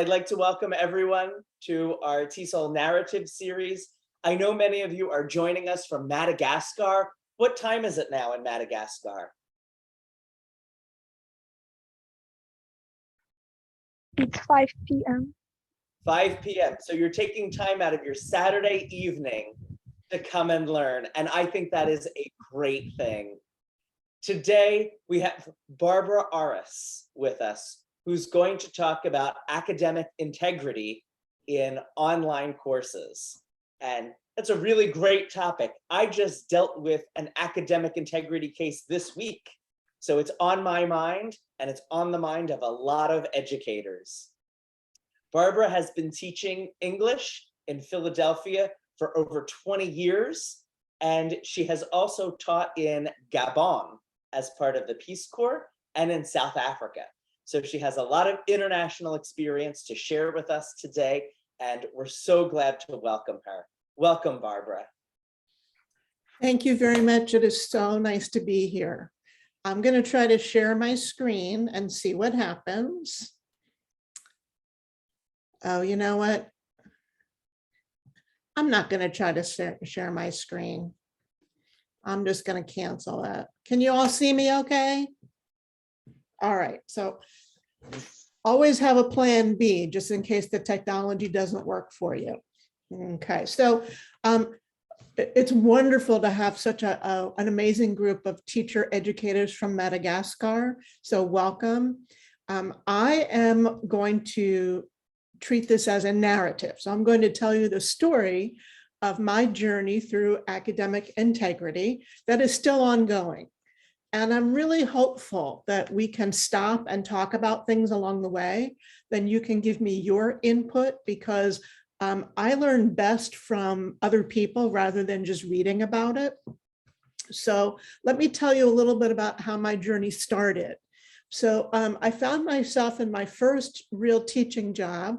I'd like to welcome everyone to our TESOL Narratives series. I know many of you are joining us from Madagascar. What time is it now in Madagascar? It's 5 p.m. 5 p.m. So you're taking time out of your Saturday evening to come and learn. And I think that is a great thing. Today, we have Barbara Auris with us, who's going to talk about academic integrity in online courses. And that's a really great topic. I just dealt with an academic integrity case this week. So it's on my mind, and it's on the mind of a lot of educators. Barbara has been teaching English in Philadelphia for over 20 years, and she has also taught in Gabon as part of the Peace Corps and in South Africa. So she has a lot of international experience to share with us today, and we're so glad to welcome her. Welcome, Barbara. Thank you very much. It is so nice to be here. I'm going to try to share my screen and see what happens. Oh, you know what? I'm not going to try to share my screen. I'm just going to cancel that. Can you all see me okay? All right. So always have a plan B just in case the technology doesn't work for you. Okay. So it's wonderful to have such an amazing group of teacher educators from Madagascar. So welcome. I am going to treat this as a narrative. So I'm going to tell you the story of my journey through academic integrity that is still ongoing. And I'm really hopeful that we can stop and talk about things along the way. Then you can give me your input, because I learn best from other people rather than just reading about it. So let me tell you a little bit about how my journey started. So I found myself in my first real teaching job,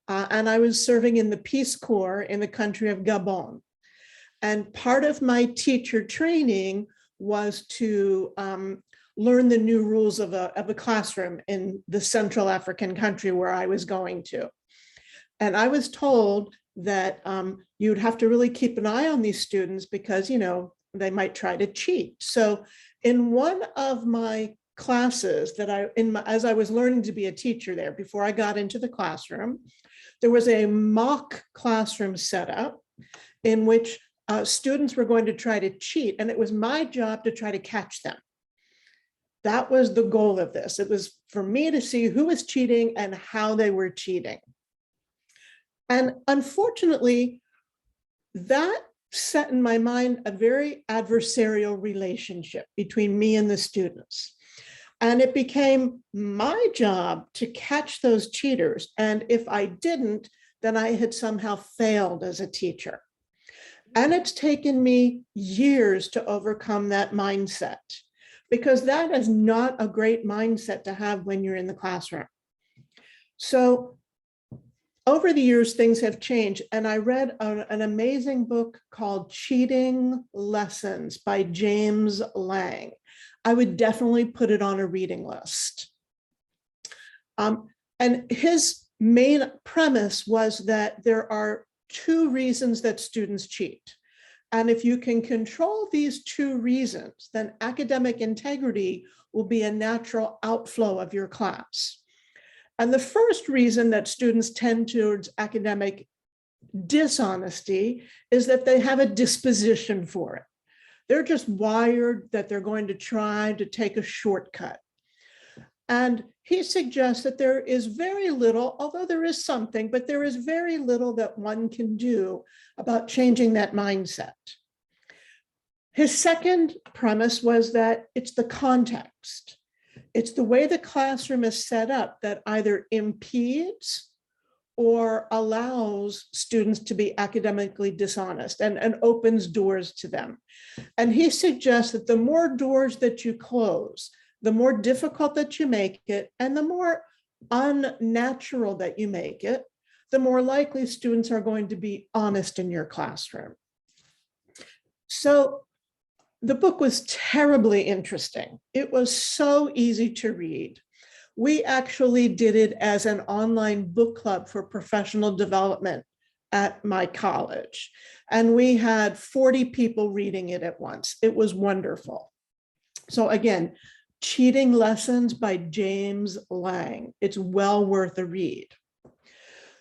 and I was serving in the Peace Corps in the country of Gabon. And part of my teacher training was to learn the new rules of a classroom in the Central African country where I was going to. And I was told that you'd have to really keep an eye on these students because, you know, they might try to cheat. So in one of my classes that as I was learning to be a teacher there, before I got into the classroom, there was a mock classroom set up in which students were going to try to cheat, and it was my job to try to catch them. That was the goal of this. It was for me to see who was cheating and how they were cheating. And unfortunately, that set in my mind a very adversarial relationship between me and the students. And it became my job to catch those cheaters. And if I didn't, then I had somehow failed as a teacher. And it's taken me years to overcome that mindset, because that is not a great mindset to have when you're in the classroom. So over the years, things have changed. And I read an amazing book called Cheating Lessons by James Lang. I would definitely put it on a reading list. And his main premise was that there are two reasons that students cheat. And if you can control these two reasons, then academic integrity will be a natural outflow of your class. And the first reason that students tend towards academic dishonesty is that they have a disposition for it. They're just wired that they're going to try to take a shortcut. And he suggests that there is very little, although there is something, but there is very little that one can do about changing that mindset. His second premise was that it's the context. It's the way the classroom is set up that either impedes or allows students to be academically dishonest and opens doors to them. And he suggests that the more doors that you close, the more difficult that you make it, and the more unnatural that you make it, the more likely students are going to be honest in your classroom. So the book was terribly interesting. It was so easy to read. We actually did it as an online book club for professional development at my college. And we had 40 people reading it at once. It was wonderful. So again, Cheating Lessons by James Lang. It's well worth a read.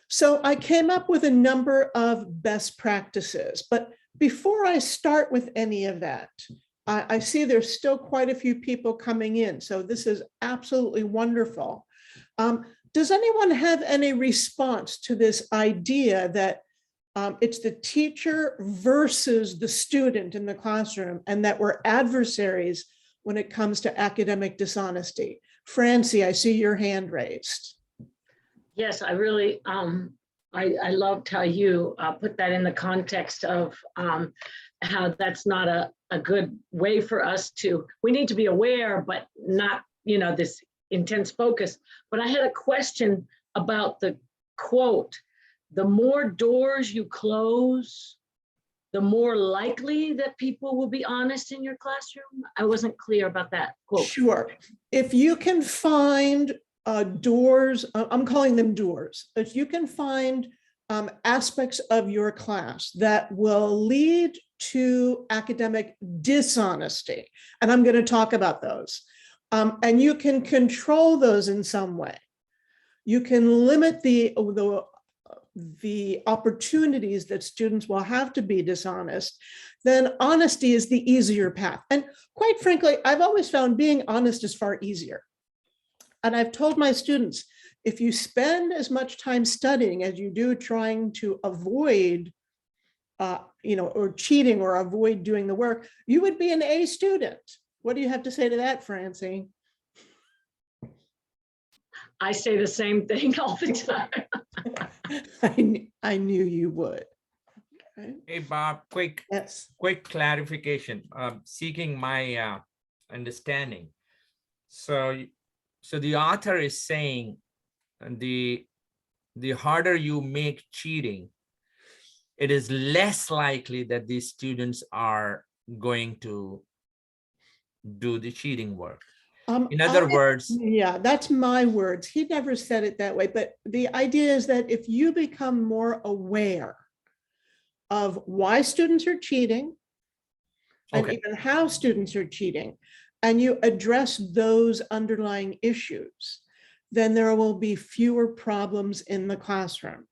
So I came up with a number of best practices, but before I start with any of that, I see there's still quite a few people coming in. So this is absolutely wonderful. Does anyone have any response to this idea that it's the teacher versus the student in the classroom and that we're adversaries when it comes to academic dishonesty? Francie, I see your hand raised. Yes, I really, I loved how you put that in the context of how that's not a good way for us to, we need to be aware, but not, this intense focus. But I had a question about the quote, the more doors you close, the more likely that people will be honest in your classroom. I wasn't clear about that quote. Sure. If you can find doors, I'm calling them doors, if you can find aspects of your class that will lead to academic dishonesty, and I'm going to talk about those, and you can control those in some way. You can limit the opportunities that students will have to be dishonest, then honesty is the easier path. And quite frankly, I've always found being honest is far easier. And I've told my students, if you spend as much time studying as you do trying to avoid, or cheating or avoid doing the work, you would be an A student. What do you have to say to that, Francie? I say the same thing all the time. I knew you would. Okay. Hey, Bob, quick clarification, seeking my understanding. So the author is saying the harder you make cheating, it is less likely that these students are going to do the cheating work. In other words, yeah, that's my words. He never said it that way, but the idea is that if you become more aware of why students are cheating and even how students are cheating, and you address those underlying issues, then there will be fewer problems in the classroom.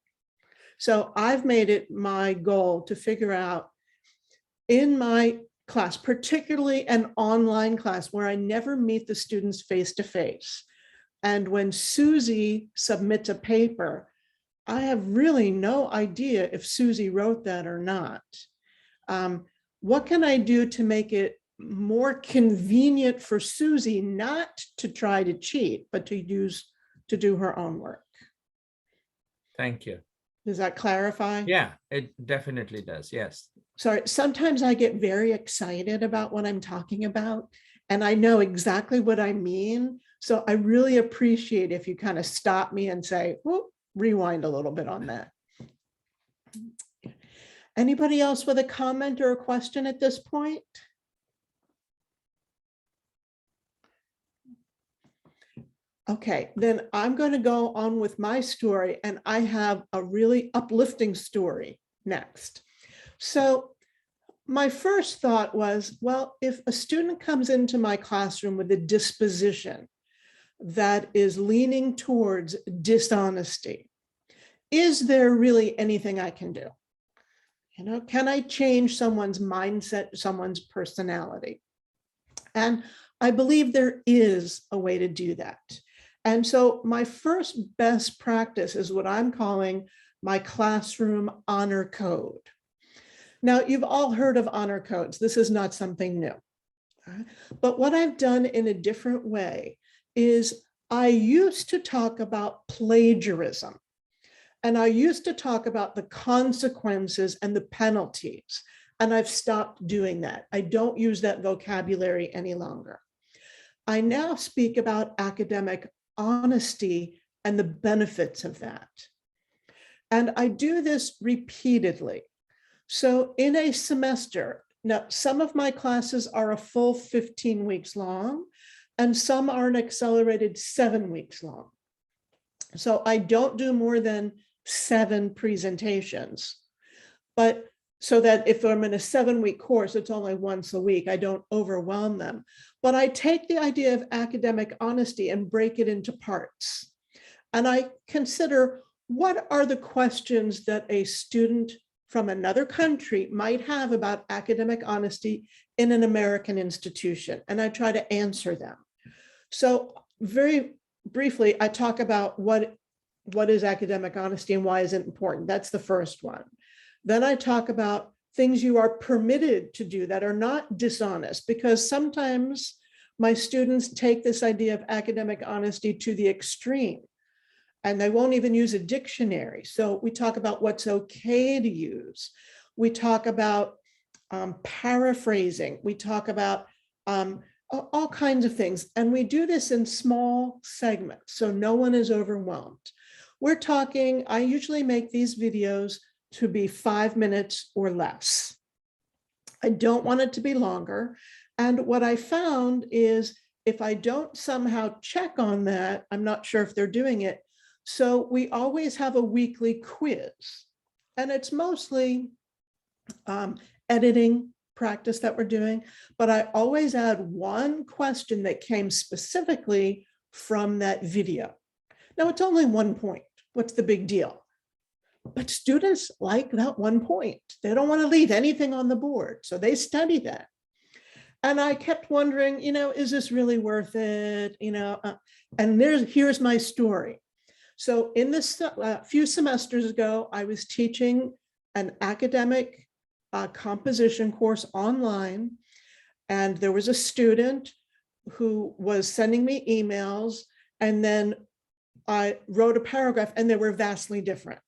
So I've made it my goal to figure out in my class, particularly an online class where I never meet the students face to face. And when Susie submits a paper, I have really no idea if Susie wrote that or not. What can I do to make it more convenient for Susie not to try to cheat, but to do her own work? thank you. Does that clarify? Yeah, it definitely does. Yes. Sorry, sometimes I get very excited about what I'm talking about, and I know exactly what I mean. So I really appreciate if you kind of stop me and say, whoop, rewind a little bit on that. Anybody else with a comment or a question at this point? Okay, then I'm going to go on with my story, and I have a really uplifting story next. So my first thought was, well, if a student comes into my classroom with a disposition that is leaning towards dishonesty, is there really anything I can do? Can I change someone's mindset, someone's personality? And I believe there is a way to do that. And so my first best practice is what I'm calling my classroom honor code. Now, you've all heard of honor codes. This is not something new. But what I've done in a different way is I used to talk about plagiarism. And I used to talk about the consequences and the penalties. And I've stopped doing that. I don't use that vocabulary any longer. I now speak about academic honesty and the benefits of that. And I do this repeatedly. So in a semester, now some of my classes are a full 15 weeks long, and some are an accelerated 7 weeks long. So I don't do more than 7 presentations, but so that if I'm in a 7-week course, it's only once a week, I don't overwhelm them. But I take the idea of academic honesty and break it into parts. And I consider, what are the questions that a student from another country might have about academic honesty in an American institution? And I try to answer them. So very briefly, I talk about what is academic honesty and why is it important. That's the first one. Then I talk about things you are permitted to do that are not dishonest, because sometimes my students take this idea of academic honesty to the extreme, and they won't even use a dictionary. So we talk about what's okay to use. We talk about paraphrasing. We talk about all kinds of things. And we do this in small segments, so no one is overwhelmed. We're talking, I usually make these videos to be 5 minutes or less. I don't want it to be longer. And what I found is, if I don't somehow check on that, I'm not sure if they're doing it. So we always have a weekly quiz, and it's mostly editing practice that we're doing, but I always add one question that came specifically from that video. Now, it's only 1 point. What's the big deal? But students like that 1 point. They don't want to leave anything on the board, so they study that. And I kept wondering, is this really worth it? And here's my story. So in this few semesters ago, I was teaching an academic composition course online, and there was a student who was sending me emails, and then I wrote a paragraph, and they were vastly different.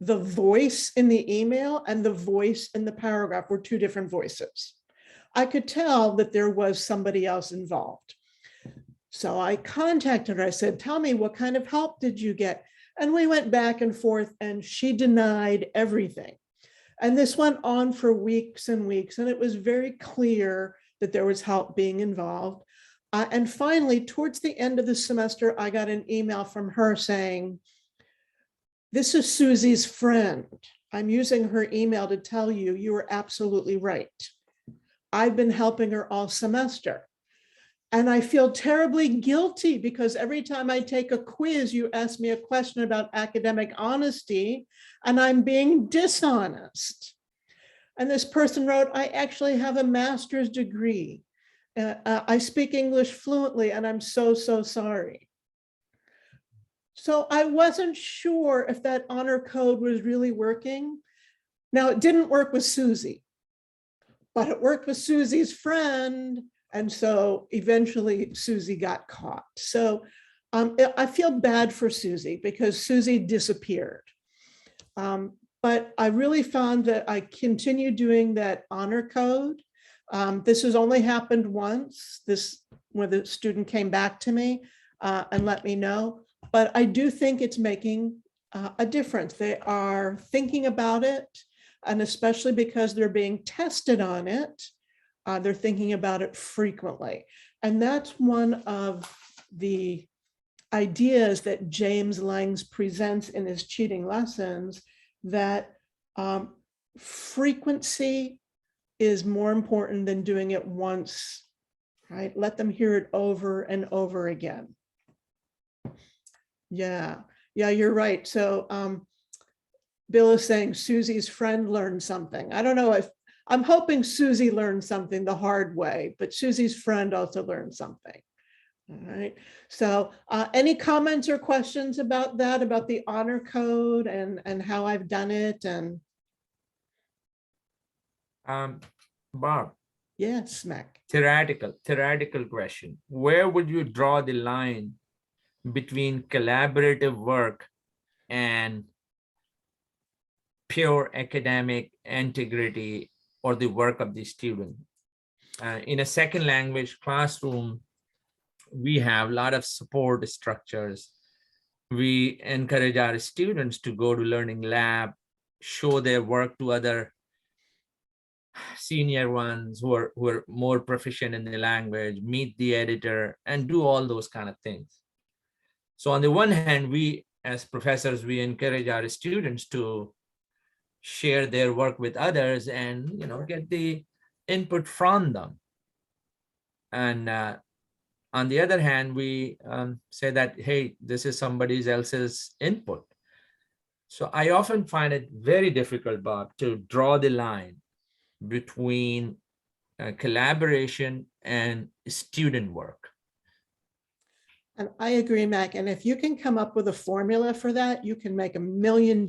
The voice in the email and the voice in the paragraph were 2 different voices. I could tell that there was somebody else involved. So I contacted her. I said, tell me, what kind of help did you get? And we went back and forth, and she denied everything. And this went on for weeks and weeks, and it was very clear that there was help being involved. And finally, towards the end of the semester, I got an email from her saying, this is Susie's friend. I'm using her email to tell you, you were absolutely right. I've been helping her all semester. And I feel terribly guilty, because every time I take a quiz, you ask me a question about academic honesty, and I'm being dishonest. And this person wrote, I actually have a master's degree. I speak English fluently, and I'm so sorry. So I wasn't sure if that honor code was really working. Now, it didn't work with Susie, but it worked with Susie's friend. And so eventually Susie got caught. So I feel bad for Susie, because Susie disappeared. But I really found that I continue doing that honor code. This has only happened once, where the student came back to me and let me know. But I do think it's making a difference. They are thinking about it, and especially because they're being tested on it, they're thinking about it frequently. And that's one of the ideas that James Langs presents in his cheating lessons, that frequency is more important than doing it once, right? Let them hear it over and over again. Yeah, you're right. So Bill is saying Susie's friend learned something. I don't know if, I'm hoping Susie learned something the hard way, but Susie's friend also learned something. All right. So any comments or questions about that, about the honor code and how I've done it? And Bob. yes, Mac. Theoretical question. Where would you draw the line between collaborative work and pure academic integrity or the work of the student? In a second language classroom, we have a lot of support structures. We encourage our students to go to learning lab, show their work to other senior ones who are more proficient in the language, meet the editor, and do all those kind of things. So on the one hand, we as professors, we encourage our students to share their work with others and get the input from them. And on the other hand, we say that, hey, this is somebody else's input. So I often find it very difficult, Bob, to draw the line between collaboration and student work. And I agree, Mac. And if you can come up with a formula for that, you can make $1 million.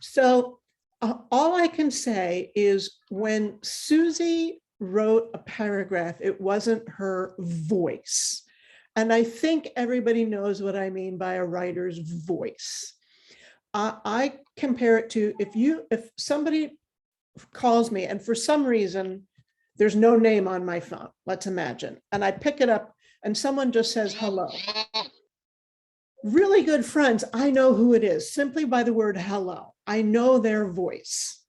So all I can say is when Susie wrote a paragraph, it wasn't her voice. And I think everybody knows what I mean by a writer's voice. I compare it to if somebody calls me and for some reason there's no name on my phone, let's imagine, and I pick it up and someone just says hello. Really good friends, I know who it is simply by the word hello. I know their voice.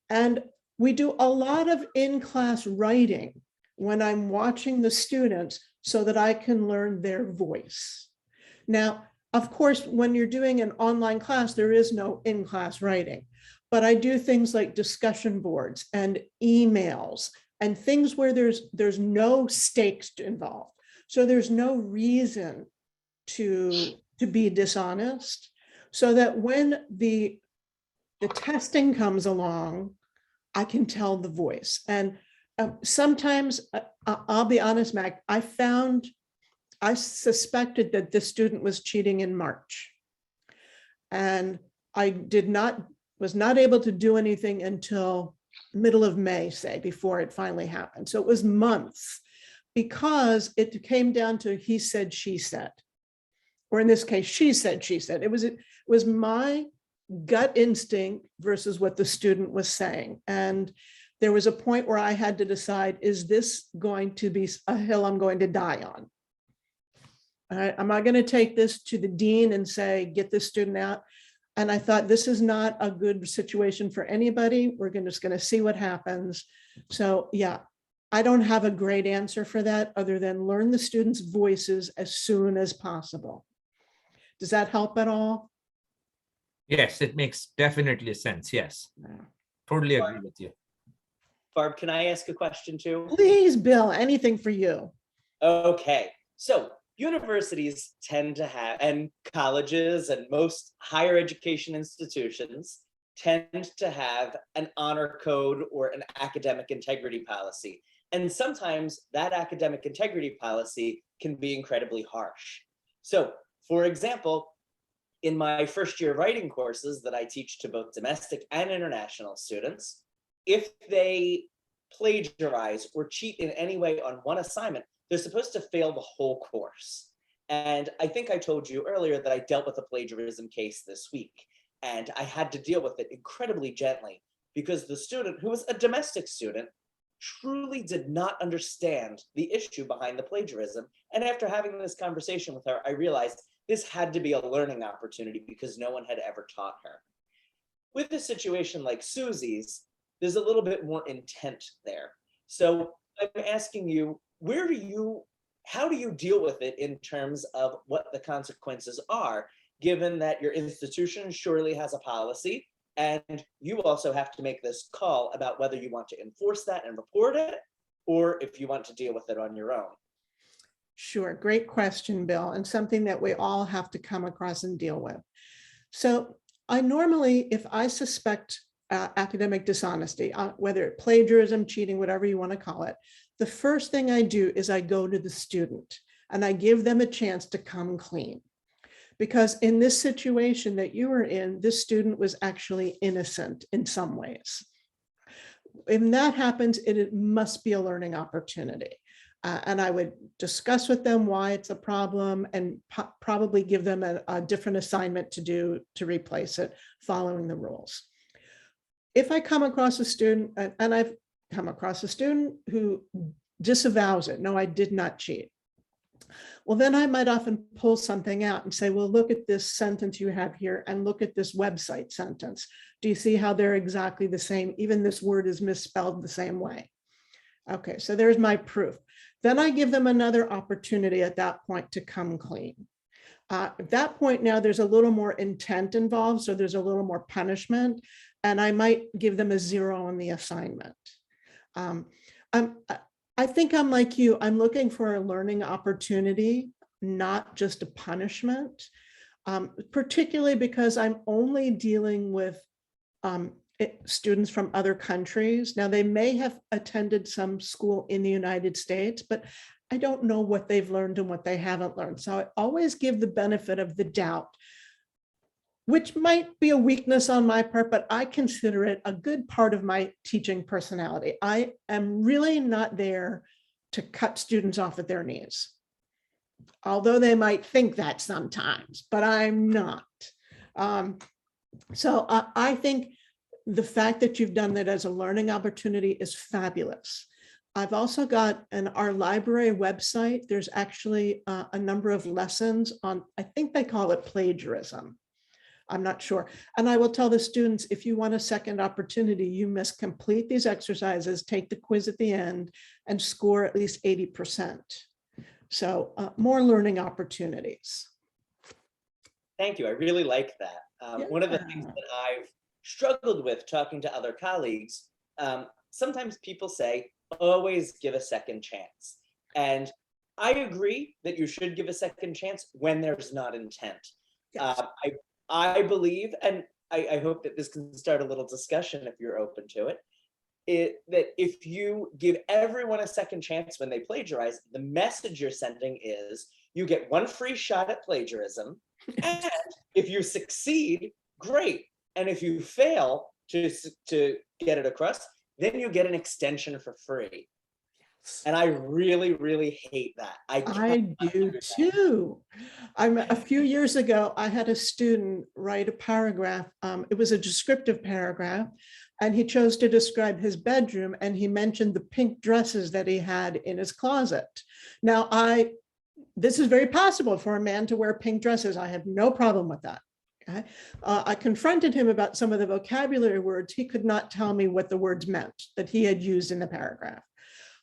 And we do a lot of in-class writing when I'm watching the students so that I can learn their voice. Now, of course, when you're doing an online class, there is no in-class writing, but I do things like discussion boards and emails and things where there's no stakes involved. So there's no reason to be dishonest, so that when the testing comes along, I can tell the voice. And sometimes, I'll be honest, Mac, I suspected that this student was cheating in March. And I was not able to do anything until middle of May, say, before it finally happened. So it was months because it came down to he said, she said, or in this case, she said, she said. It was my gut instinct versus what the student was saying. And there was a point where I had to decide, is this going to be a hill I'm going to die on? Am I going to take this to the dean and say, get this student out? And I thought, this is not a good situation for anybody. We're just going to see what happens. So yeah, I don't have a great answer for that other than learn the students' voices as soon as possible. Does that help at all? Yes, it makes definitely sense. Yes, totally agree with you. Barb, can I ask a question too? Please, Bill, anything for you. Okay, so universities tend to have, and colleges and most higher education institutions tend to have an honor code or an academic integrity policy. And sometimes that academic integrity policy can be incredibly harsh. So, for example, in my first year writing courses that I teach to both domestic and international students, if they plagiarize or cheat in any way on one assignment, they're supposed to fail the whole course. And I think I told you earlier that I dealt with a plagiarism case this week, and I had to deal with it incredibly gently because the student, who was a domestic student, truly did not understand the issue behind the plagiarism. And after having this conversation with her, I realized this had to be a learning opportunity because no one had ever taught her. With a situation like Susie's, there's a little bit more intent there. So I'm asking you, how do you deal with it in terms of what the consequences are, given that your institution surely has a policy and you also have to make this call about whether you want to enforce that and report it, or if you want to deal with it on your own? Sure, great question, Bill, and something that we all have to come across and deal with. So I normally, if I suspect academic dishonesty, whether it's plagiarism, cheating, whatever you want to call it, the first thing I do is I go to the student and I give them a chance to come clean. Because in this situation that you were in, this student was actually innocent in some ways. When that happens, it must be a learning opportunity. And I would discuss with them why it's a problem and probably give them a different assignment to do to replace it, following the rules. If I come across a student, and I've come across a student who disavows it, no, I did not cheat. Well, then I might often pull something out and say, well, look at this sentence you have here and look at this website sentence. Do you see how they're exactly the same? Even this word is misspelled the same way. Okay, so there's my proof. Then I give them another opportunity at that point to come clean. At that point now, there's a little more intent involved, so there's a little more punishment, and I might give them a 0 on the assignment. I think I'm like you. I'm looking for a learning opportunity, not just a punishment, particularly because I'm only dealing with students from other countries. Now, they may have attended some school in the United States, but I don't know what they've learned and what they haven't learned. So I always give the benefit of the doubt, which might be a weakness on my part, but I consider it a good part of my teaching personality. I am really not there to cut students off at their knees, although they might think that sometimes, but I'm not. So I think the fact that you've done that as a learning opportunity is fabulous. I've also got our library website. There's actually a number of lessons on, I think they call it plagiarism. I'm not sure. And I will tell the students, if you want a second opportunity, you must complete these exercises, take the quiz at the end, and score at least 80%. So more learning opportunities. Thank you. I really like that. One of the things that I've struggled with talking to other colleagues, sometimes people say, always give a second chance. And I agree that you should give a second chance when there's not intent. Yes. I believe, and I hope that this can start a little discussion if you're open to it, that if you give everyone a second chance when they plagiarize, the message you're sending is you get one free shot at plagiarism, and if you succeed, great. And if you fail to get it across, then you get an extension for free. And I really, really hate that. I do too. A few years ago, I had a student write a paragraph. It was a descriptive paragraph, and he chose to describe his bedroom, and he mentioned the pink dresses that he had in his closet. Now, this is very possible for a man to wear pink dresses. I have no problem with that. Okay. I confronted him about some of the vocabulary words. He could not tell me what the words meant that he had used in the paragraph.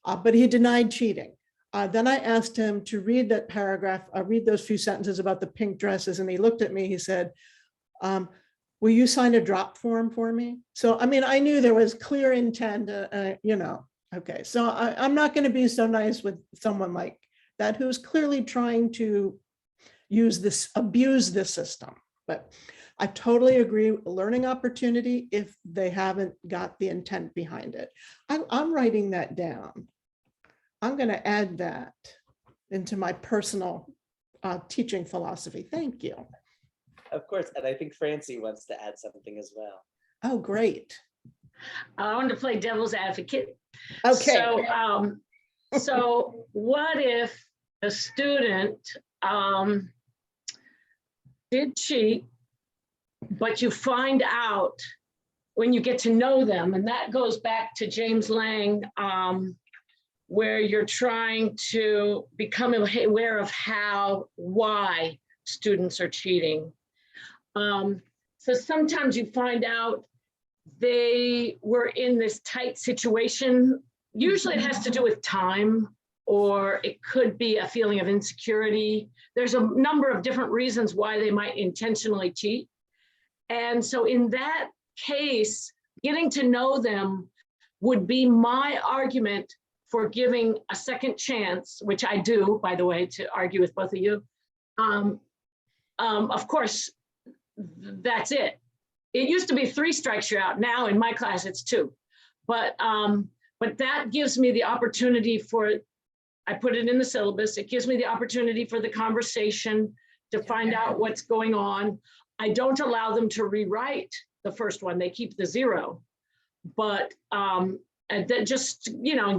But he denied cheating. Then I asked him to read that paragraph, read those few sentences about the pink dresses, and he looked at me, he said, will you sign a drop form for me? So, I mean, I knew there was clear intent, okay. So I'm not gonna be so nice with someone like that who's clearly trying to abuse this system. But I totally agree, a learning opportunity if they haven't got the intent behind it. I'm writing that down. I'm going to add that into my personal teaching philosophy. Thank you. Of course, and I think Francie wants to add something as well. Oh, great. I want to play devil's advocate. Okay. So what if a student did cheat, but you find out when you get to know them, and that goes back to James Lang, where you're trying to become aware of why students are cheating. So sometimes you find out they were in this tight situation. Usually it has to do with time, or it could be a feeling of insecurity. There's a number of different reasons why they might intentionally cheat. And so in that case, getting to know them would be my argument for giving a second chance, which I do, by the way, to argue with both of you. Of course, that's it. It used to be 3 strikes you're out. Now in my class, it's 2. But that gives me the opportunity I put it in the syllabus. It gives me the opportunity for the conversation to find out what's going on. I don't allow them to rewrite the first one. They keep the 0, but just,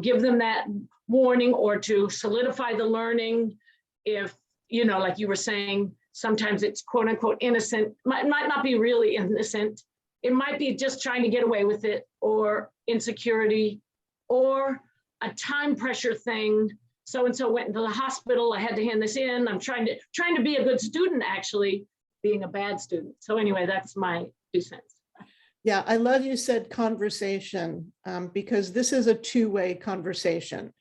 give them that warning, or to solidify the learning. If, like you were saying, sometimes it's quote unquote innocent, might not be really innocent. It might be just trying to get away with it, or insecurity, or a time pressure thing. so-and-so went into the hospital, I had to hand this in. I'm trying to be a good student, actually being a bad student. So anyway, that's my 2 cents. Yeah, I love you said conversation, because this is a two-way conversation.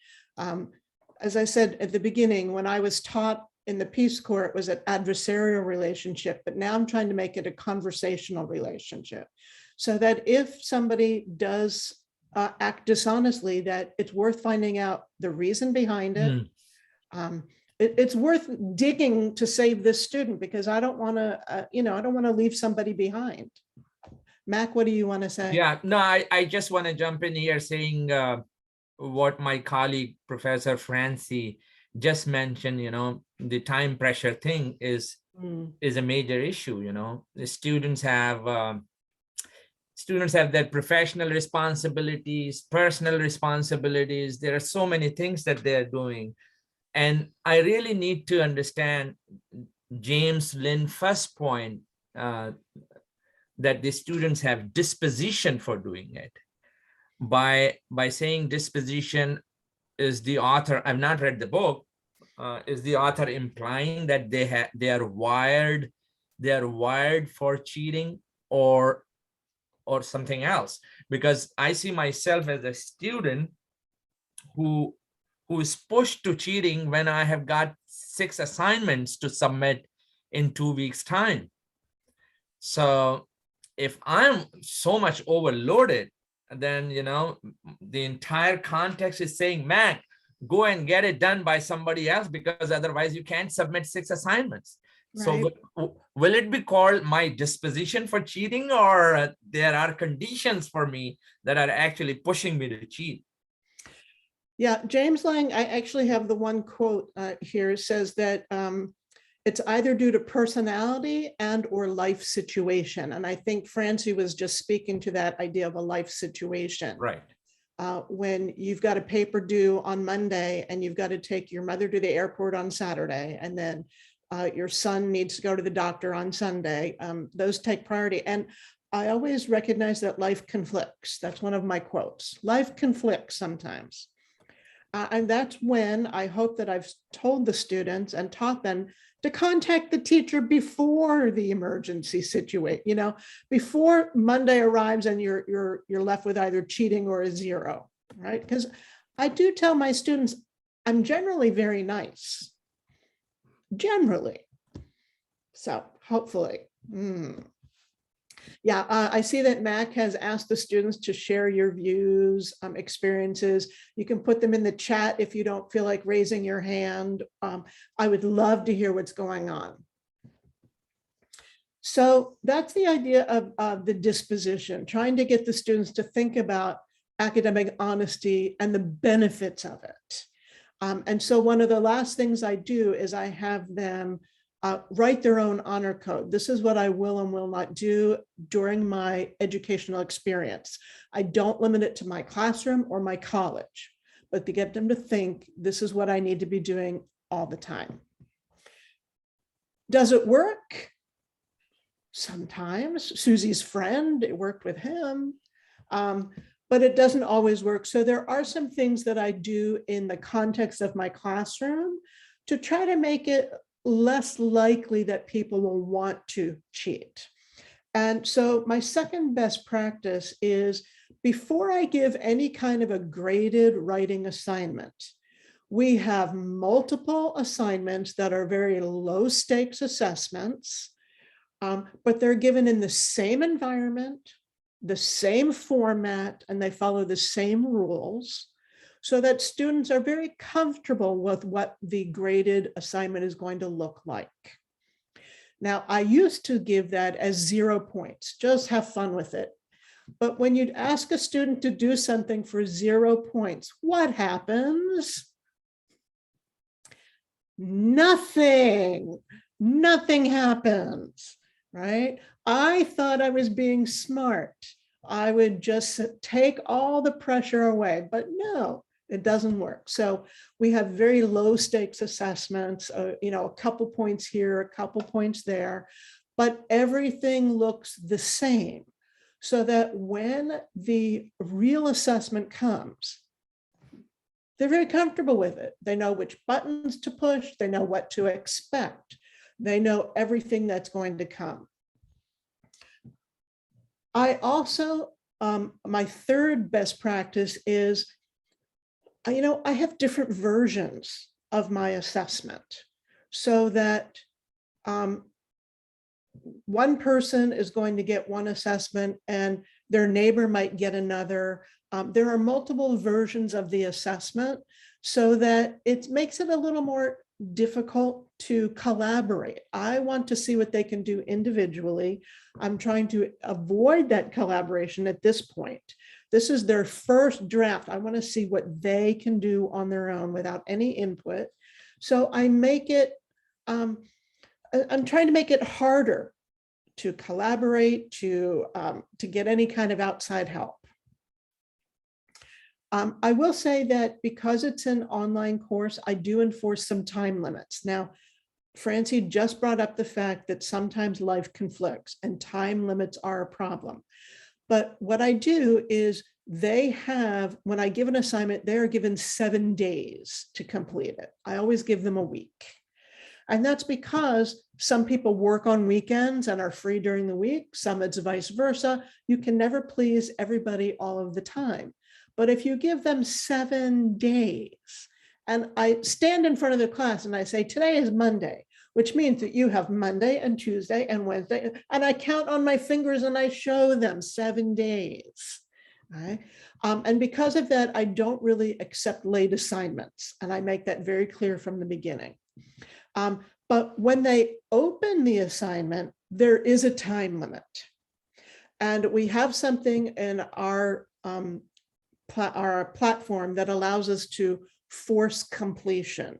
As I said at the beginning, when I was taught in the Peace Corps, it was an adversarial relationship, but now I'm trying to make it a conversational relationship. So that if somebody does act dishonestly, that it's worth finding out the reason behind it. It's worth digging to save this student, because I don't want to, I don't want to leave somebody behind. Mac, what do you want to say? Yeah, no, I just want to jump in here saying what my colleague, Professor Francie, just mentioned, the time pressure thing is a major issue. The students have their professional responsibilities, personal responsibilities. There are so many things that they're doing. And I really need to understand James Lynn's first point, that the students have disposition for doing it. By saying disposition, is the author, I've not read the book, is the author implying that they are wired for cheating, or something else? Because I see myself as a student who is pushed to cheating when I have got 6 assignments to submit in 2 weeks' time. So if I'm so much overloaded, then the entire context is saying, Mac, go and get it done by somebody else, because otherwise you can't submit 6 assignments. Right. So will it be called my disposition for cheating, or there are conditions for me that are actually pushing me to cheat? Yeah, James Lang, I actually have the one quote here. It says that it's either due to personality and or life situation. And I think Francie was just speaking to that idea of a life situation. Right. When you've got a paper due on Monday and you've got to take your mother to the airport on Saturday, and then your son needs to go to the doctor on Sunday, those take priority. And I always recognize that life conflicts. That's one of my quotes. Life conflicts sometimes. And that's when I hope that I've told the students and taught them to contact the teacher before the emergency situation, before Monday arrives and you're left with either cheating or a 0, right? Because I do tell my students, I'm generally very nice, generally. So hopefully. Yeah, I see that Mac has asked the students to share your views, experiences. You can put them in the chat if you don't feel like raising your hand. I would love to hear what's going on. So that's the idea of the disposition, trying to get the students to think about academic honesty and the benefits of it. And so one of the last things I do is I have them write their own honor code. This is what I will and will not do during my educational experience. I don't limit it to my classroom or my college, but to get them to think this is what I need to be doing all the time. Does it work? Sometimes. Susie's friend, it worked with him, but it doesn't always work. So there are some things that I do in the context of my classroom to try to make it less likely that people will want to cheat. And so my second best practice is, before I give any kind of a graded writing assignment, we have multiple assignments that are very low stakes assessments, but they're given in the same environment, the same format, and they follow the same rules, so that students are very comfortable with what the graded assignment is going to look like. Now, I used to give that as 0 points, just have fun with it. But when you'd ask a student to do something for 0 points, what happens? Nothing happens, right? I thought I was being smart. I would just take all the pressure away, but no, it doesn't work. So we have very low stakes assessments, a couple points here, a couple points there, but everything looks the same, so that when the real assessment comes, they're very comfortable with it. They know which buttons to push. They know what to expect. They know everything that's going to come. I also, my third best practice is, I have different versions of my assessment so that one person is going to get one assessment and their neighbor might get another. There are multiple versions of the assessment so that it makes it a little more difficult to collaborate. I want to see what they can do individually. I'm trying to avoid that collaboration at this point. This is their first draft. I want to see what they can do on their own without any input. So I make it, I'm trying to make it harder to collaborate, to get any kind of outside help. I will say that because it's an online course, I do enforce some time limits. Now, Francie just brought up the fact that sometimes life conflicts and time limits are a problem. But what I do is they have, when I give an assignment, they are given 7 days to complete it. I always give them a week. And that's because some people work on weekends and are free during the week. Some it's vice versa. You can never please everybody all of the time. But if you give them 7 days, and I stand in front of the class and I say, today is Monday, which means that you have Monday and Tuesday and Wednesday, and I count on my fingers and I show them 7 days. Right? And because of that, I don't really accept late assignments. And I make that very clear from the beginning. But when they open the assignment, there is a time limit. And we have something in our platform that allows us to force completion,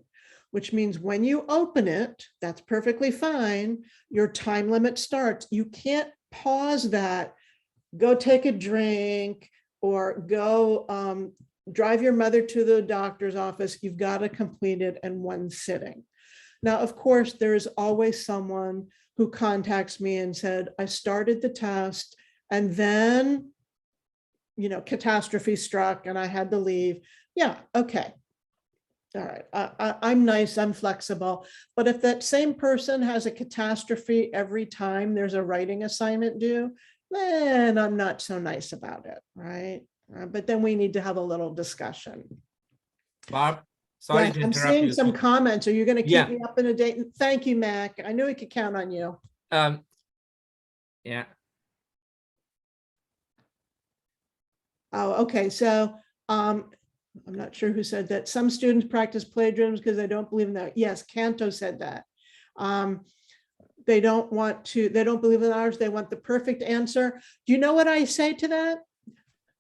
which means when you open it, that's perfectly fine. Your time limit starts. You can't pause that, go take a drink, or go drive your mother to the doctor's office. You've got to complete it in one sitting. Now, of course, there's always someone who contacts me and said, I started the test and then, catastrophe struck and I had to leave. Yeah, okay. All right, I'm nice, I'm flexible. But if that same person has a catastrophe every time there's a writing assignment due, then I'm not so nice about it, right? But then we need to have a little discussion. Barb, sorry Yeah, to I'm interrupt seeing you. some comments. Are you going to keep Yeah. me up in a date? Thank you, Mac. I knew we could count on you. Yeah. Oh, okay. So I'm not sure who said that. Some students practice plagiarism because they don't believe in that. Yes, Canto said that. They don't believe in ours. They want the perfect answer. Do you know what I say to that?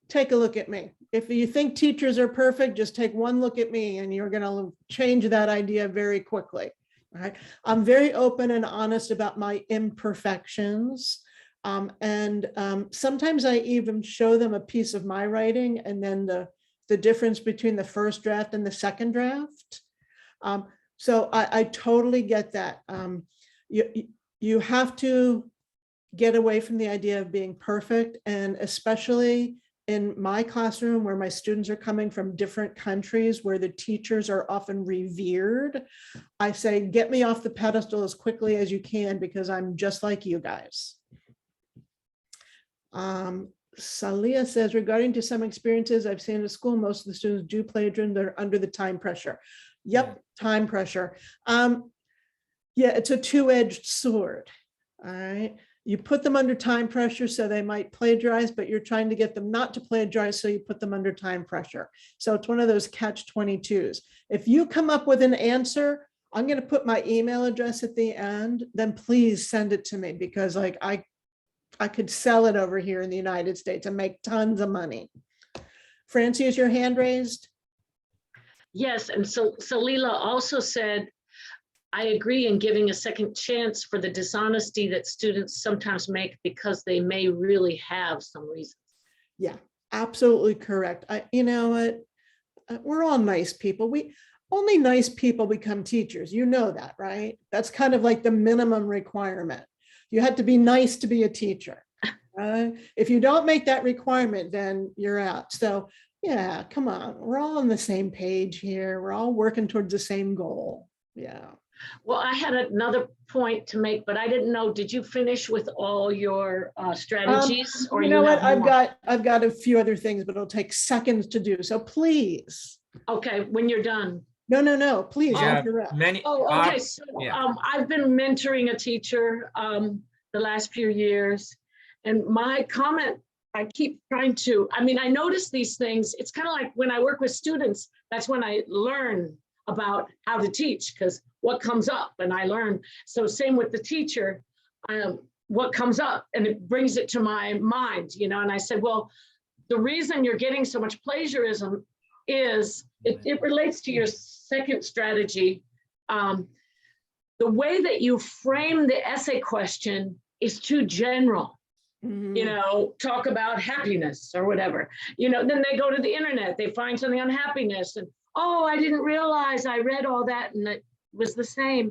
Take a look at me. If you think teachers are perfect, just take one look at me and you're going to change that idea very quickly. All right. I'm very open and honest about my imperfections. Sometimes I even show them a piece of my writing and then the difference between the first draft and the second draft. So I totally get that. You have to get away from the idea of being perfect, and especially in my classroom where my students are coming from different countries where the teachers are often revered, I say, get me off the pedestal as quickly as you can because I'm just like you guys. Salia says, regarding to some experiences I've seen at school, most of the students do plagiarism. They're under the time pressure. Yep, time pressure. Yeah, it's a two-edged sword. All right. You put them under time pressure so they might plagiarize, but you're trying to get them not to plagiarize, so you put them under time pressure. So it's one of those catch-22s. If you come up with an answer, I'm going to put my email address at the end, then please send it to me because like I could sell it over here in the United States and make tons of money. Francie, is your hand raised? Yes, and so Salila also said, I agree in giving a second chance for the dishonesty that students sometimes make because they may really have some reasons. Yeah, absolutely correct. You know what? We're all nice people. Only nice people become teachers. You know that, right? That's kind of like the minimum requirement. You have to be nice to be a teacher. If you don't make that requirement, then you're out. So Yeah, come on. We're all on the same page here. We're all working towards the same goal. Yeah. Well, I had another point to make, but I didn't know, did you finish with all your strategies? Or You know what? have more? I've got a few other things, but it'll take seconds to do. So please. Okay, when you're done. No, please. Yeah, interrupt. many. Oh, okay, so yeah. I've been mentoring a teacher the last few years, and my comment, I keep trying to, I mean, I notice these things. It's kind of like when I work with students, that's when I learn about how to teach, because what comes up and I learn. So same with the teacher, what comes up and it brings it to my mind, you know, and I said, well, the reason you're getting so much plagiarism is it relates to your second strategy. The way that you frame the essay question is too general. You know, talk about happiness or whatever, you know, then they go to the internet, they find something on happiness and, oh, I didn't realize I read all that and it was the same.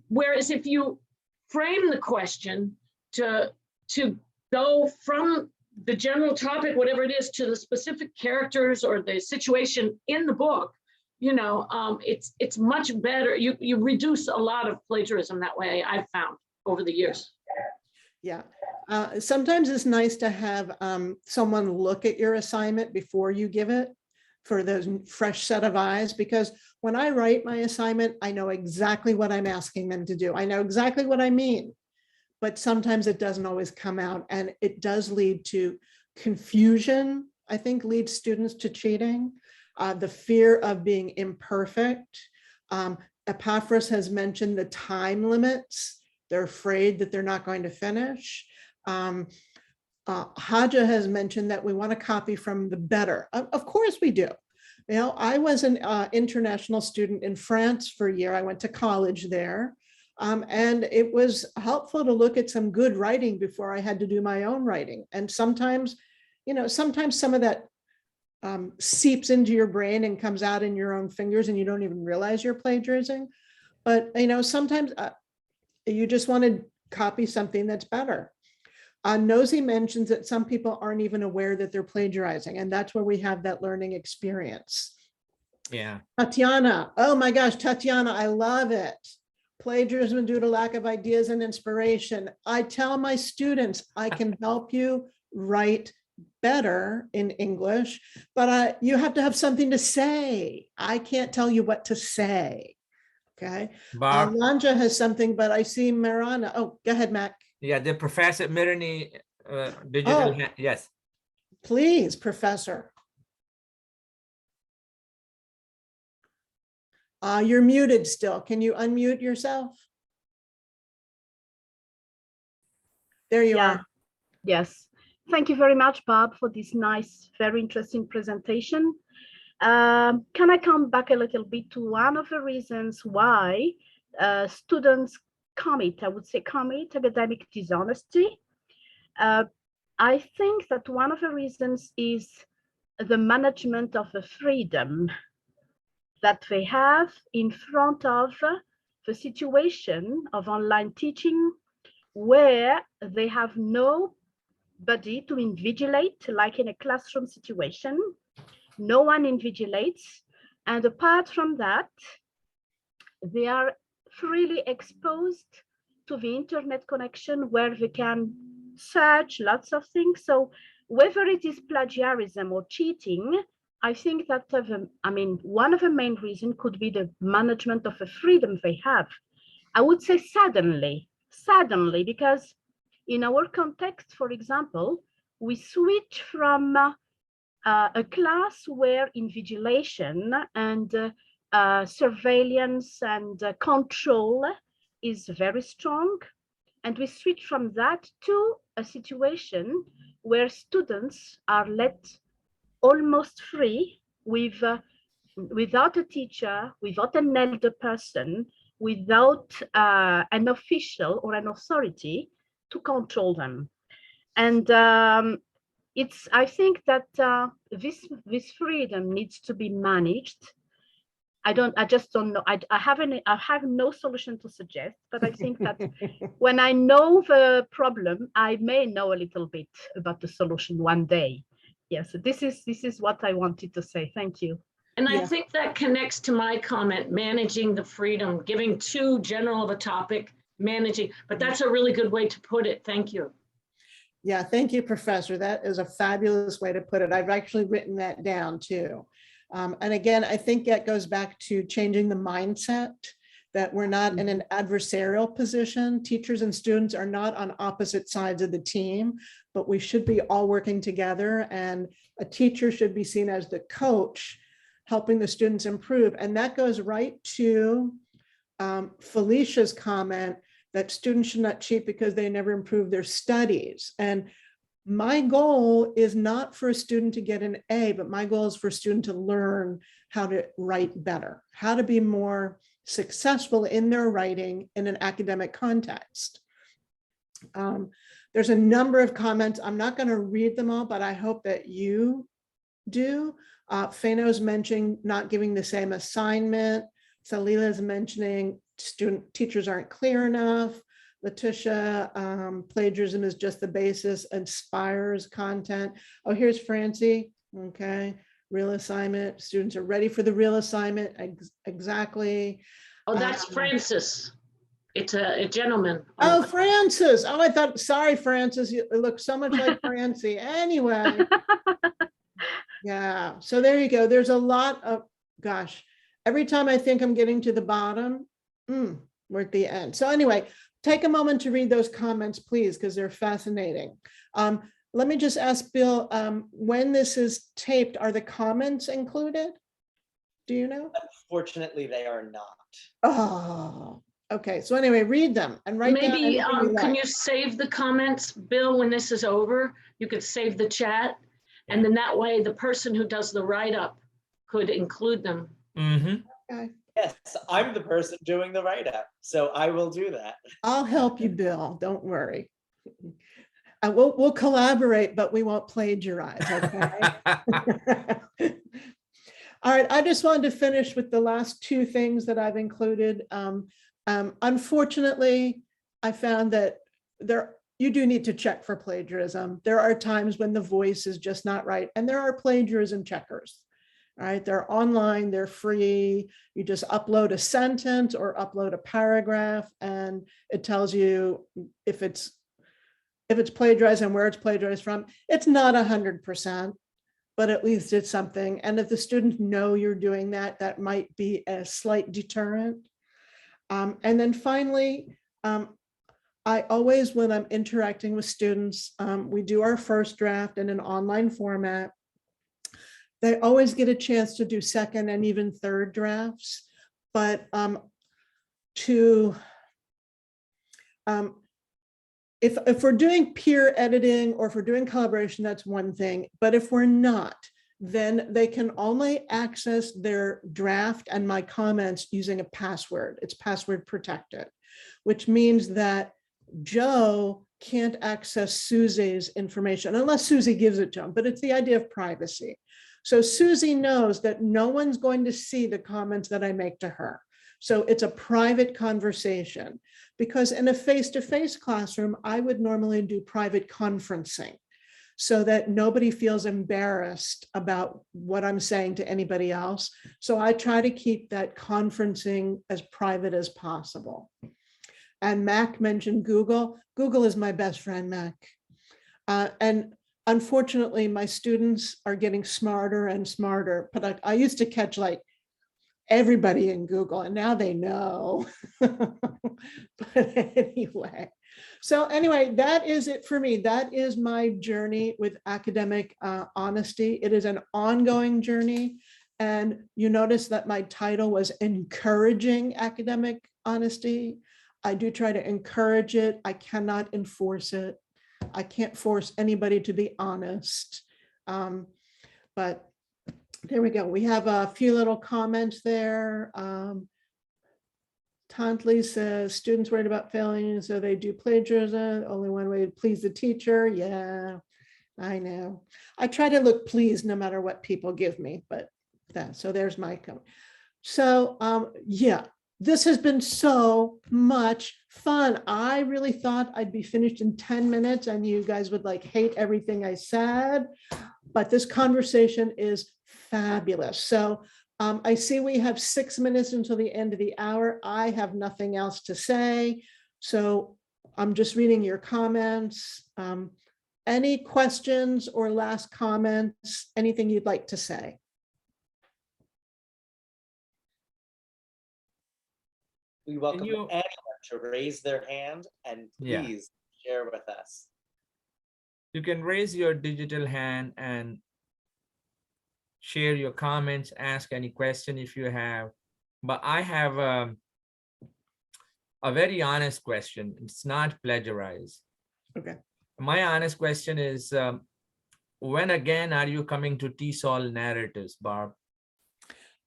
Whereas if you frame the question to go from the general topic, whatever it is, to the specific characters or the situation in the book, you know, it's much better. You reduce a lot of plagiarism that way, I've found over the years. Yeah. Sometimes it's nice to have someone look at your assignment before you give it for those fresh set of eyes, because when I write my assignment, I know exactly what I'm asking them to do. I know exactly what I mean, but sometimes it doesn't always come out, and it does lead to confusion. I think leads students to cheating, the fear of imperfect. Epaphras has mentioned the time limits. They're afraid that they're not going to finish. Haja has mentioned that we want to copy from the better. Of course we do. You know, I was an international student in France for a year. I went to college there. And it was helpful to look at some good writing before I had to do my own writing. And sometimes, you know, sometimes some of that seeps into your brain and comes out in your own fingers and you don't even realize you're plagiarizing. But, you know, sometimes you just want to copy something that's better. Nosy mentions that some people aren't even aware that they're plagiarizing, and that's where we have that learning experience. Yeah. Tatiana, oh my gosh, Tatiana, I love it. Plagiarism due to lack of ideas and inspiration. I tell my students, I can help you write better in English, but you have to have something to say. I can't tell you what to say. Okay. Barb, Lanja has something, but I see Marana. Oh, go ahead, Mac. yeah, the Professor Mirani digital, yes. Please, Professor. You're muted still. Can you unmute yourself? There you are. Yes. Thank you very much, Bob, for this nice, very interesting presentation. Can I come back a little bit to one of the reasons why students commit academic dishonesty? I think that one of the reasons is the management of the freedom that they have in front of the situation of online teaching, where they have nobody to invigilate, like in a classroom situation. No one invigilates, and apart from that, they are freely exposed to the internet connection where they can search lots of things. So whether it is plagiarism or cheating, I think that one of the main reasons could be the management of the freedom they have. I would say suddenly, because in our context, for example, we switch from a class where invigilation and surveillance and control is very strong. And we switch from that to a situation where students are let almost free without a teacher, without an elder person, without an official or an authority to control them. And I think that this freedom needs to be managed. I just don't know. I have no solution to suggest, but I think that when I know the problem, I may know a little bit about the solution one day. Yes, this is what I wanted to say. Thank you. And I Yeah. think that connects to my comment, managing the freedom, giving too general of a topic, managing, but that's a really good way to put it. Thank you. Yeah, thank you, Professor. That is a fabulous way to put it. I've actually written that down too. And again, I think that goes back to changing the mindset, that we're not in an adversarial position. Teachers and students are not on opposite sides of the team, but we should be all working together, and a teacher should be seen as the coach helping the students improve. And that goes right to Felicia's comment that students should not cheat because they never improve their studies. And my goal is not for a student to get an A, but my goal is for a student to learn how to write better, how to be more successful in their writing in an academic context. There's a number of comments. I'm not going to read them all, but I hope that you do. Fano's mentioning not giving the same assignment. Salila's mentioning teachers aren't clear enough. Letitia, plagiarism is just the basis, inspires content. Oh, here's Francie. Okay, real assignment. Students are ready for the real assignment. Exactly. Oh, that's Francis. It's a gentleman. Oh, Francis. Oh, I thought, sorry, Francis. You look so much like Francie. Anyway. Yeah, so there you go. There's a lot of, gosh, every time I think I'm getting to the bottom, we're at the end. So anyway, take a moment to read those comments, please, because they're fascinating. Let me just ask Bill, when this is taped, are the comments included? Do you know? Unfortunately, they are not. Oh, okay. So anyway, read them and write down Maybe anything you can like. you save the comments, Bill, when this is over? You could save the chat, and then that way the person who does the write-up could include them. Okay. Yes, I'm the person doing the write-up, so I will do that. I'll help you, Bill. Don't worry. We'll collaborate, but we won't plagiarize, okay? All right, I just wanted to finish with the last two things that I've included. Unfortunately, I found that you do need to check for plagiarism. There are times when the voice is just not right, and there are plagiarism checkers. All right, they're online, they're free. You just upload a sentence or upload a paragraph, and it tells you if it's plagiarized and where it's plagiarized from. It's not 100%, but at least it's something. And if the students know you're doing that, that might be a slight deterrent. And then finally, I always, when I'm interacting with students, we do our first draft in an online format. They always get a chance to do second and even third drafts, but if we're doing peer editing or if we're doing collaboration, that's one thing. But if we're not, then they can only access their draft and my comments using a password. It's password protected, which means that Joe can't access Susie's information unless Susie gives it to him, but it's the idea of privacy. So Susie knows that no one's going to see the comments that I make to her. So it's a private conversation, because in a face-to-face classroom, I would normally do private conferencing so that nobody feels embarrassed about what I'm saying to anybody else. So I try to keep that conferencing as private as possible. And Mac mentioned Google. Google is my best friend, Mac. And unfortunately, my students are getting smarter and smarter, but I used to catch like everybody in Google, and now they know. But anyway, so anyway, that is it for me. That is my journey with academic honesty. It is an ongoing journey. And you notice that my title was Encouraging Academic Honesty. I do try to encourage it. I cannot enforce it. I can't force anybody to be honest. But there we go. We have a few little comments there. Tantley says, students worried about failing, so they do plagiarism. Only one way to please the teacher. Yeah, I know. I try to look pleased no matter what people give me, but so there's my comment. So yeah, this has been so much fun. I really thought I'd be finished in 10 minutes and you guys would like hate everything I said. but this conversation is fabulous. So I see we have 6 minutes until the end of the hour. I have nothing else to say. So I'm just reading your comments. Any questions or last comments? Anything you'd like to say? We welcome you- anyone to raise their hand and Yeah. please share with us. You can raise your digital hand and share your comments, ask any question if you have. But I have a very honest question. It's not plagiarized. Okay. My honest question is, when again are you coming to TESOL Narratives, Barb?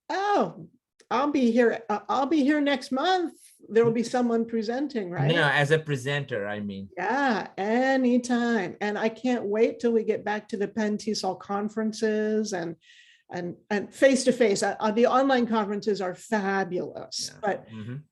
Oh, I'll be here. I'll be here next month. There will be someone presenting, right? No, as a presenter, I mean. Yeah, anytime. And I can't wait till we get back to the Penn TESOL conferences and face-to-face. The online conferences are fabulous, Yeah. but Mhm.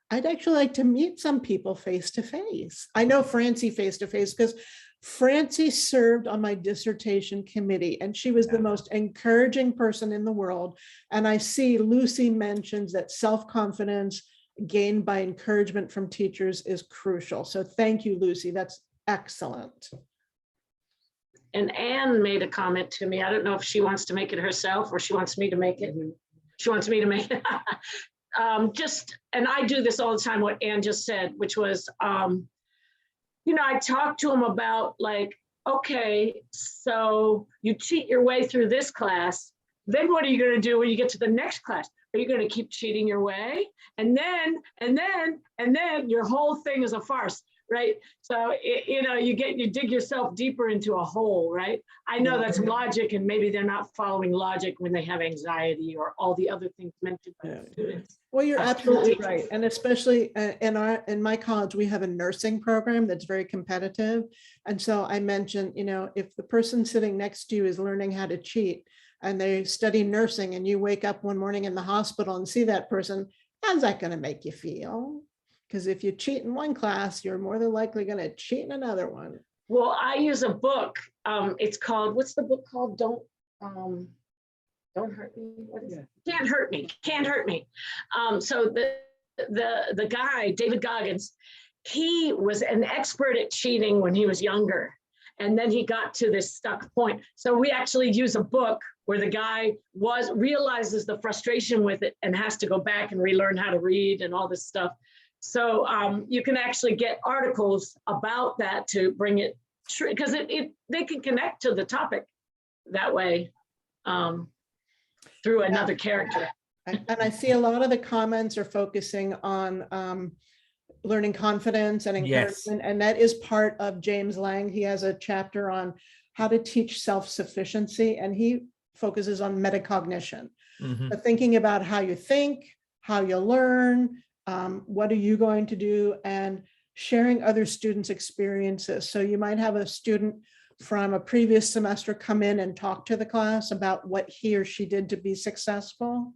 I'd actually like to meet some people face-to-face. I know Francie face-to-face because Francie served on my dissertation committee and she was the Yeah. most encouraging person in the world. And I see Lucy mentions that self-confidence gained by encouragement from teachers is crucial. So thank you, Lucy. That's excellent. And Anne made a comment to me. I don't know if she wants to make it herself or she wants me to make it. She wants me to make it. And I do this all the time, what Anne just said, which was, I talked to him about like, okay, so you cheat your way through this class. Then what are you going to do when you get to the next class? Are you going to keep cheating your way? And then your whole thing is a farce, right? So, you dig yourself deeper into a hole, right? I know that's logic and maybe they're not following logic when they have anxiety or all the other things mentioned by the students. Well, you're That's absolutely teachers. right. And especially in my college, we have a nursing program that's very competitive. And so I mentioned, if the person sitting next to you is learning how to cheat and they study nursing and you wake up one morning in the hospital and see that person, how's that going to make you feel? Because if you cheat in one class, you're more than likely going to cheat in another one. Well, I use a book. It's called, what's the book called? Don't hurt me. What is it? Can't hurt me. Can't hurt me. So the guy, David Goggins, he was an expert at cheating when he was younger. And then he got to this stuck point. So we actually use a book where the guy realizes the frustration with it and has to go back and relearn how to read and all this stuff. So you can actually get articles about that to bring it true, because they can connect to the topic that way through another character. And I see a lot of the comments are focusing on learning confidence and encouragement. Yes. And that is part of James Lang. He has a chapter on how to teach self-sufficiency, and he focuses on metacognition. Mhm. But thinking about how you think, how you learn, what are you going to do, and sharing other students' experiences. So you might have a student from a previous semester come in and talk to the class about what he or she did to be successful.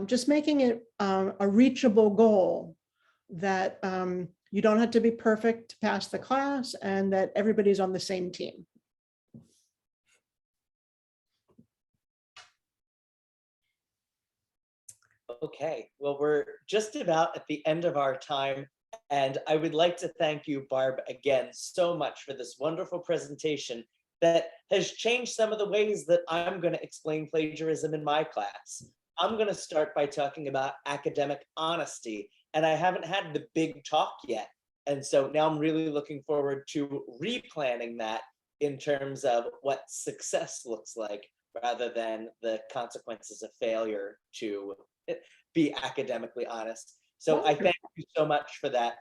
Just making it a reachable goal that you don't have to be perfect to pass the class and that everybody's on the same team. Okay, well, we're just about at the end of our time, and I would like to thank you, Barb, again so much for this wonderful presentation that has changed some of the ways that I'm going to explain plagiarism in my class. I'm going to start by talking about academic honesty, and I haven't had the big talk yet. And so now I'm really looking forward to replanning that in terms of what success looks like, rather than the consequences of failure to be academically honest. So I thank you so much for that.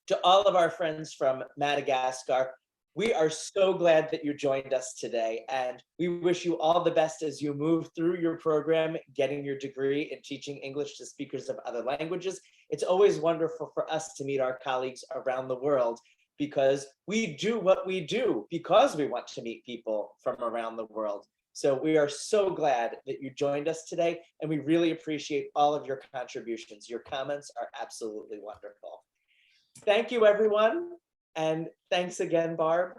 To all of our friends from Madagascar, we are so glad that you joined us today, and we wish you all the best as you move through your program, getting your degree in teaching English to speakers of other languages. It's always wonderful for us to meet our colleagues around the world, because we do what we do because we want to meet people from around the world. So we are so glad that you joined us today, and we really appreciate all of your contributions. Your comments are absolutely wonderful. Thank you, everyone. And thanks again, Barb.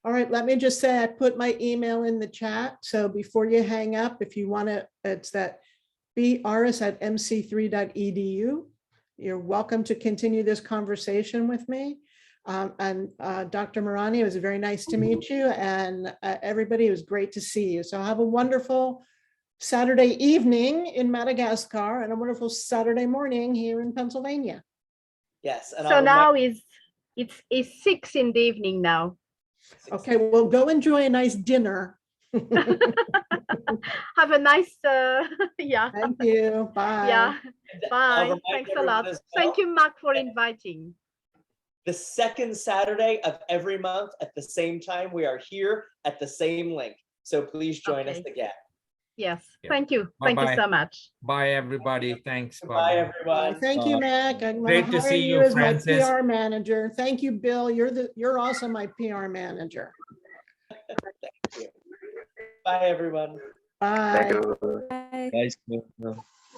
All right, let me just say, I put my email in the chat. So before you hang up, if you want to, it's that bauris@mc3.edu. You're welcome to continue this conversation with me. Dr. Marani, it was very nice to meet you, and everybody, it was great to see you. So have a wonderful Saturday evening in Madagascar and a wonderful Saturday morning here in Pennsylvania. Yes. And So now it's 6 in the evening now. Okay, well, go enjoy a nice dinner. Have a nice, yeah, Thank you. Bye. yeah. Bye. remind Thanks a everyone lot. as Thank well you, Mark, for inviting. the second Saturday of every month at the same time, we are here at the same link. So please join us Okay. again. Yes. Yeah. Thank you. Thank you Bye-bye. so much. Bye, everybody. Thanks. Bye, Barbara. everyone. Thank you, Mac. I'm gonna Great to hire see you you, as my Francis. PR manager. Thank you, Bill. You're also my PR manager. Bye, everyone. Bye. Bye. Guys,